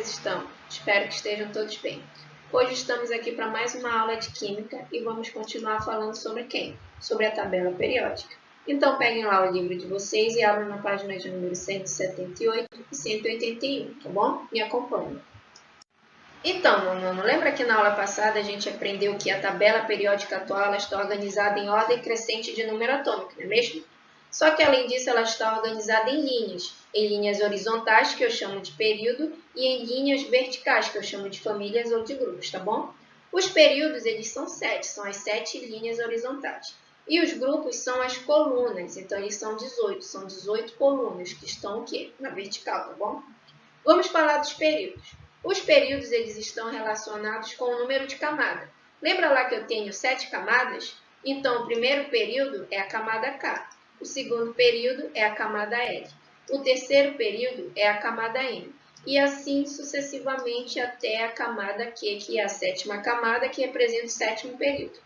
vocês estão? Espero que estejam todos bem. Hoje estamos aqui para mais uma aula de Química e vamos continuar falando sobre quem? Sobre a tabela periódica. Então peguem lá o livro de vocês e abram na página de número 178 e 181, tá bom? Me acompanhem. Então, meu nono, lembra que na aula passada a gente aprendeu que a tabela periódica atual ela está organizada em ordem crescente de número atômico, não é mesmo? Só que, além disso, ela está organizada em linhas horizontais, que eu chamo de período, e em linhas verticais, que eu chamo de famílias ou de grupos, tá bom? Os períodos, eles são 7, são as 7 linhas horizontais. E os grupos são as colunas, então eles são 18, são 18 colunas, que estão o quê? Na vertical, tá bom? Vamos falar dos períodos. Os períodos, eles estão relacionados com o número de camada. Lembra lá que eu tenho 7 camadas? Então, o primeiro período é a camada K. O segundo período é a camada L. O terceiro período é a camada M. E assim sucessivamente até a camada Q, que é a sétima camada, que representa o sétimo período.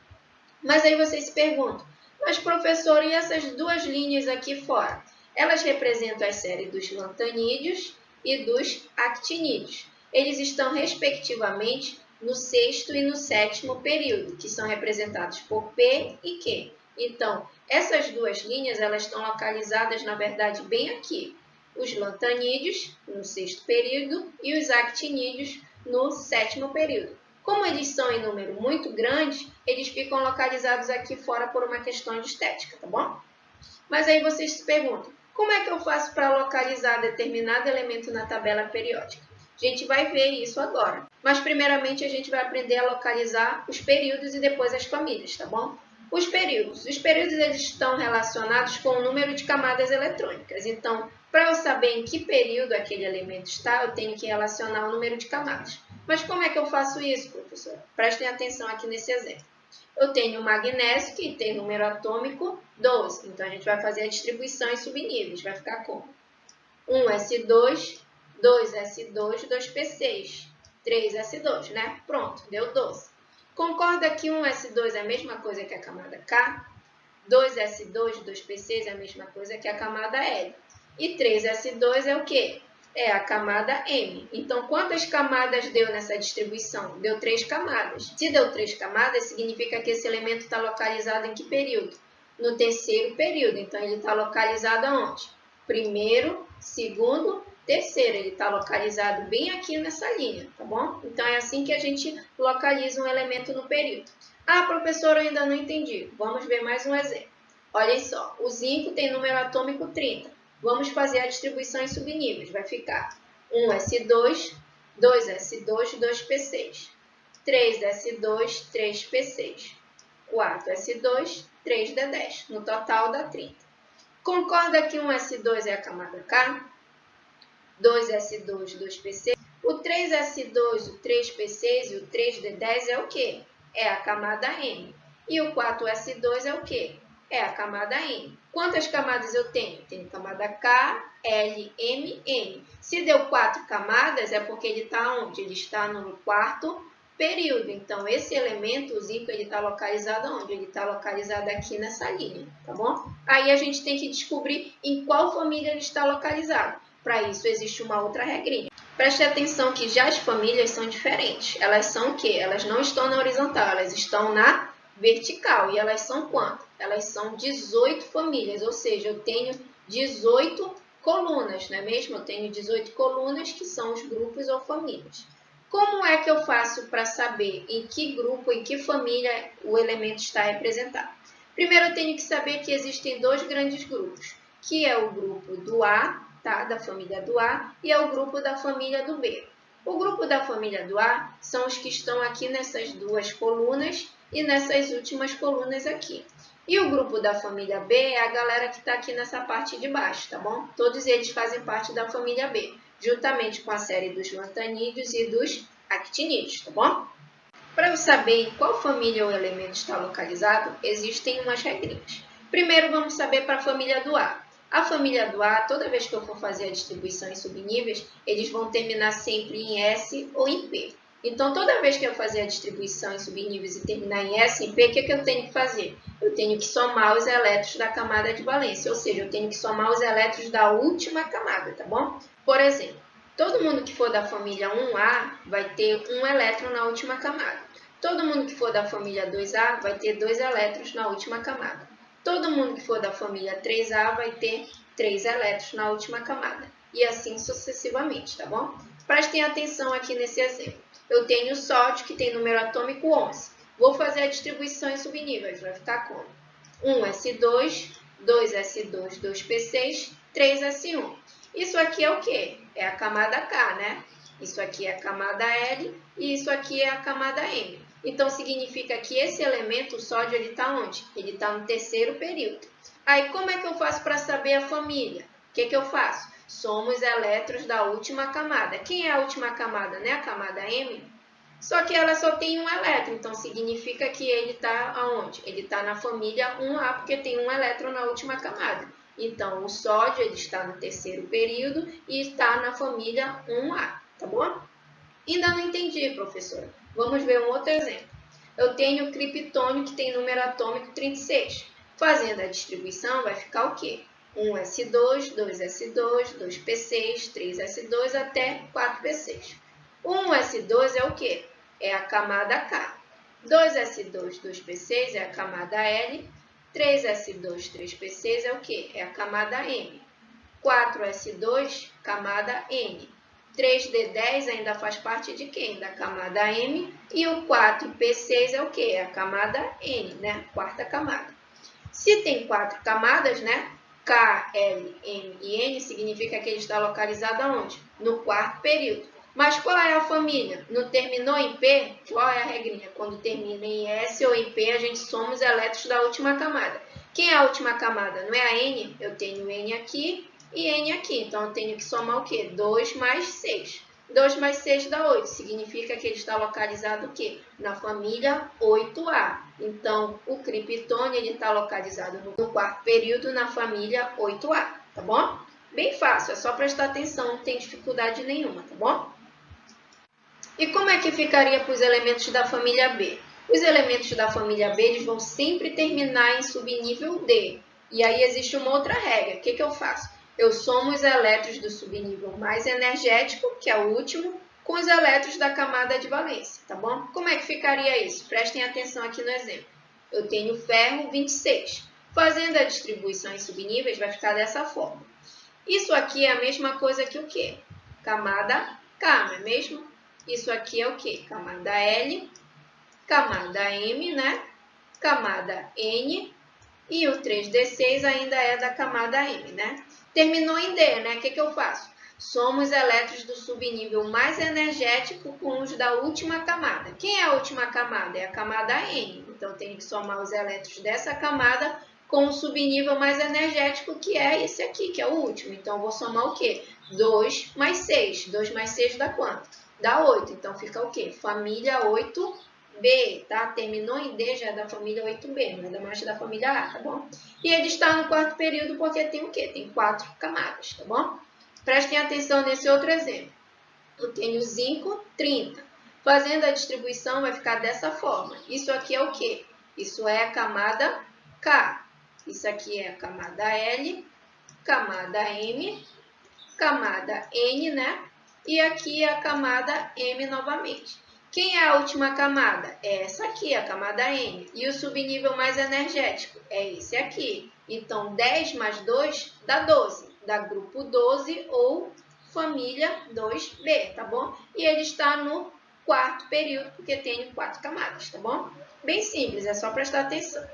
Mas aí vocês se perguntam, mas professor, e essas duas linhas aqui fora? Elas representam as séries dos lantanídeos e dos actinídeos. Eles estão, respectivamente, no sexto e no sétimo período, que são representados por P e Q. Então, essas duas linhas elas estão localizadas, na verdade, bem aqui. Os lantanídeos, no sexto período, e os actinídeos, no sétimo período. Como eles são em número muito grande, eles ficam localizados aqui fora por uma questão de estética, tá bom? Mas aí vocês se perguntam, como é que eu faço para localizar determinado elemento na tabela periódica? A gente vai ver isso agora. Mas, primeiramente, a gente vai aprender a localizar os períodos e depois as famílias, tá bom? Os períodos eles estão relacionados com o número de camadas eletrônicas. Então, para eu saber em que período aquele elemento está, eu tenho que relacionar o número de camadas. Mas como é que eu faço isso, professor? Prestem atenção aqui nesse exemplo. Eu tenho o magnésio, que tem número atômico 12. Então, a gente vai fazer a distribuição em subníveis. Vai ficar como? 1s2, 2s2, 2p6, 3s2, né? Pronto, deu 12. Concorda que 1s2 é a mesma coisa que a camada K? 2s2, 2p6 é a mesma coisa que a camada L. E 3s2 é o quê? É a camada M. Então, quantas camadas deu nessa distribuição? Deu 3 camadas. Se deu 3 camadas, significa que esse elemento está localizado em que período? No terceiro período. Então, ele está localizado aonde? Primeiro, segundo, terceiro. Ele está localizado bem aqui nessa linha, tá bom? Então, é assim que a gente localiza um elemento no período. Ah, professora, eu ainda não entendi. Vamos ver mais um exemplo. Olhem só, o zinco tem número atômico 30. Vamos fazer a distribuição em subníveis. Vai ficar 1s2, 2s2, 2p6. 3s2, 3p6. 4s2, 3d10. No total dá 30. Concorda que 1s2 é a camada K? 2s2, 2p6. O 3s2, o 3p6 e o 3d10 é o quê? É a camada M. E o 4s2 é o quê? É a camada N. Quantas camadas eu tenho? Tenho camada K, L, M, N. Se deu 4 camadas, é porque ele está onde? Ele está no quarto período. Então, esse elemento, o zinco, ele está localizado onde? Ele está localizado aqui nessa linha, tá bom? Aí a gente tem que descobrir em qual família ele está localizado. Para isso, existe uma outra regrinha. Preste atenção que já as famílias são diferentes. Elas são o quê? Elas não estão na horizontal, elas estão na vertical. E elas são quanto? Elas são 18 famílias, ou seja, eu tenho 18 colunas, não é mesmo? Eu tenho 18 colunas que são os grupos ou famílias. Como é que eu faço para saber em que grupo, em que família o elemento está representado? Primeiro, eu tenho que saber que existem dois grandes grupos, que é o grupo do A, tá? Da família do A, e é o grupo da família do B. O grupo da família do A são os que estão aqui nessas duas colunas e nessas últimas colunas aqui. E o grupo da família B é a galera que está aqui nessa parte de baixo, tá bom? Todos eles fazem parte da família B, juntamente com a série dos lantanídeos e dos actinídeos, tá bom? Para eu saber em qual família o elemento está localizado, existem umas regrinhas. Primeiro, vamos saber para a família do A. A família do A, toda vez que eu for fazer a distribuição em subníveis, eles vão terminar sempre em S ou em P. Então, toda vez que eu fazer a distribuição em subníveis e terminar em S e em P, o que eu tenho que fazer? Eu tenho que somar os elétrons da camada de valência, ou seja, eu tenho que somar os elétrons da última camada, tá bom? Por exemplo, Todo mundo que for da família 1A vai ter um elétron na última camada. Todo mundo que for da família 2A vai ter 2 elétrons na última camada. Todo mundo que for da família 3A vai ter 3 elétrons na última camada. E assim sucessivamente, tá bom? Prestem atenção aqui nesse exemplo. Eu tenho o sódio, que tem número atômico 11. Vou fazer a distribuição em subníveis. Vai ficar como? 1s2, 2s2, 2p6, 3s1. Isso aqui é o quê? É a camada K, né? Isso aqui é a camada L e isso aqui é a camada M. Então, significa que esse elemento, o sódio, ele está onde? Ele está no terceiro período. Aí, como é que eu faço para saber a família? O que eu faço? Somo os elétrons da última camada. Quem é a última camada, né? A camada M. Só que ela só tem um elétron, então significa que ele está aonde? Ele está na família 1A, porque tem um elétron na última camada. Então, o sódio ele está no terceiro período e está na família 1A, tá bom? Ainda não entendi, professora. Vamos ver um outro exemplo. Eu tenho o criptônio que tem número atômico 36. Fazendo a distribuição, vai ficar o quê? 1s2, 2s2, 2p6, 3s2 até 4p6. 1s2 é o quê? É a camada K. 2s2, 2p6 é a camada L. 3s2, 3p6 é o quê? É a camada M. 4s2, camada N. 3d10 ainda faz parte de quem? Da camada M. E o 4p6 é o quê? É a camada N, né? Quarta camada. Se tem 4 camadas, né? K, L, M e N, significa que ele está localizado aonde? No quarto período. Mas qual é a família? Não terminou em P? Qual é a regrinha? Quando termina em S ou em P, a gente soma os elétrons da última camada. Quem é a última camada? Não é a N? Eu tenho N aqui e N aqui. Então, eu tenho que somar o quê? 2 mais 6. 2 mais 6 dá 8. Significa que ele está localizado o quê? Na família 8A. Então, o criptônio está localizado no quarto período na família 8A. Tá bom? Bem fácil, é só prestar atenção, não tem dificuldade nenhuma, tá bom? E como é que ficaria para os elementos da família B? Os elementos da família B eles vão sempre terminar em subnível D. E aí existe uma outra regra. O que eu faço? Eu somo os elétrons do subnível mais energético, que é o último, com os elétrons da camada de valência, tá bom? Como é que ficaria isso? Prestem atenção aqui no exemplo. Eu tenho ferro 26. Fazendo a distribuição em subníveis, vai ficar dessa forma. Isso aqui é a mesma coisa que o quê? Camada K, não é mesmo? Isso aqui é o quê? Camada L, camada M, né? Camada N e o 3D6 ainda é da camada M, né? Terminou em D, né? O que eu faço? Somo os elétrons do subnível mais energético com os da última camada. Quem é a última camada? É a camada N. Então, eu tenho que somar os elétrons dessa camada com o subnível mais energético, que é esse aqui, que é o último. Então, eu vou somar o quê? 2 mais 6. 2 mais 6 dá quanto? Dá 8. Então, fica o quê? Família 8B, tá? Terminou em D, já é da família 8B, não é mais da família A, tá bom? E ele está no quarto período porque tem o quê? Tem 4 camadas, tá bom? Prestem atenção nesse outro exemplo. Eu tenho zinco 30. Fazendo a distribuição, vai ficar dessa forma. Isso aqui é o quê? Isso é a camada K. Isso aqui é a camada L, camada M, camada N, né? E aqui é a camada M novamente. Quem é a última camada? É essa aqui, a camada N. E o subnível mais energético? É esse aqui. Então, 10 mais 2 dá 12. Dá grupo 12 ou família 2B, tá bom? E ele está no quarto período, porque tem 4 camadas, tá bom? Bem simples, é só prestar atenção.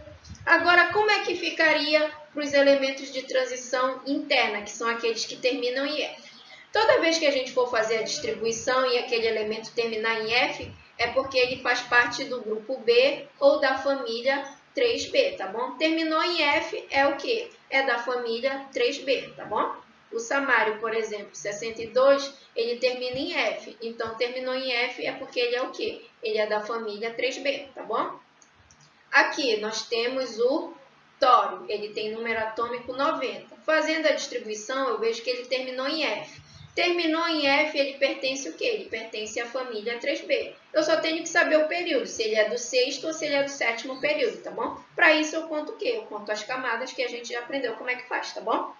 Agora, como é que ficaria para os elementos de transição interna, que são aqueles que terminam em F? Toda vez que a gente for fazer a distribuição e aquele elemento terminar em F, é porque ele faz parte do grupo B ou da família 3B, tá bom? Terminou em F é o quê? É da família 3B, tá bom? O samário, por exemplo, 62, ele termina em F. Então, terminou em F é porque ele é o quê? Ele é da família 3B, tá bom? Aqui, nós temos o tório. Ele tem número atômico 90. Fazendo a distribuição, eu vejo que ele terminou em F. Terminou em F, ele pertence o quê? Ele pertence à família 3B. Eu só tenho que saber o período, se ele é do sexto ou se ele é do sétimo período, tá bom? Para isso, eu conto o quê? Eu conto as camadas que a gente já aprendeu como é que faz, tá bom?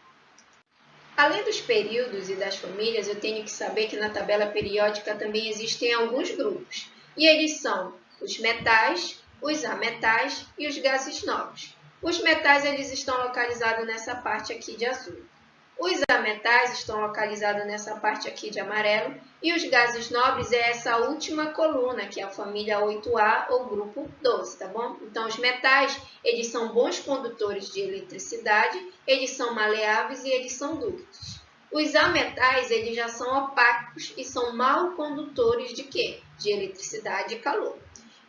Além dos períodos e das famílias, eu tenho que saber que na tabela periódica também existem alguns grupos. E eles são os metais, os ametais e os gases nobres. Os metais eles estão localizados nessa parte aqui de azul. Os ametais estão localizados nessa parte aqui de amarelo e os gases nobres é essa última coluna, que é a família 8A ou grupo 12, tá bom? Então, os metais, eles são bons condutores de eletricidade, eles são maleáveis e eles são dúcteis. Os ametais, eles já são opacos e são mal condutores de quê? De eletricidade e calor.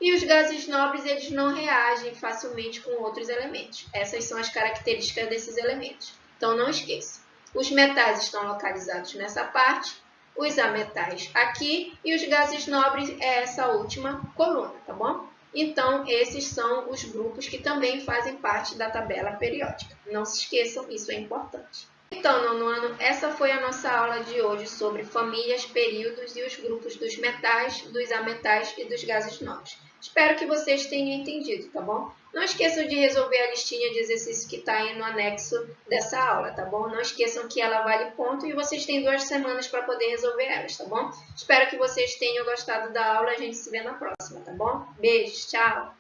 E os gases nobres, eles não reagem facilmente com outros elementos. Essas são as características desses elementos. Então, não esqueça. Os metais estão localizados nessa parte, os ametais aqui e os gases nobres é essa última coluna, tá bom? Então, esses são os grupos que também fazem parte da tabela periódica. Não se esqueçam, isso é importante. Então, nono ano, essa foi a nossa aula de hoje sobre famílias, períodos e os grupos dos metais, dos ametais e dos gases nobres. Espero que vocês tenham entendido, tá bom? Não esqueçam de resolver a listinha de exercícios que está aí no anexo dessa aula, tá bom? Não esqueçam que ela vale ponto e vocês têm 2 semanas para poder resolver elas, tá bom? Espero que vocês tenham gostado da aula. A gente se vê na próxima, tá bom? Beijos, tchau!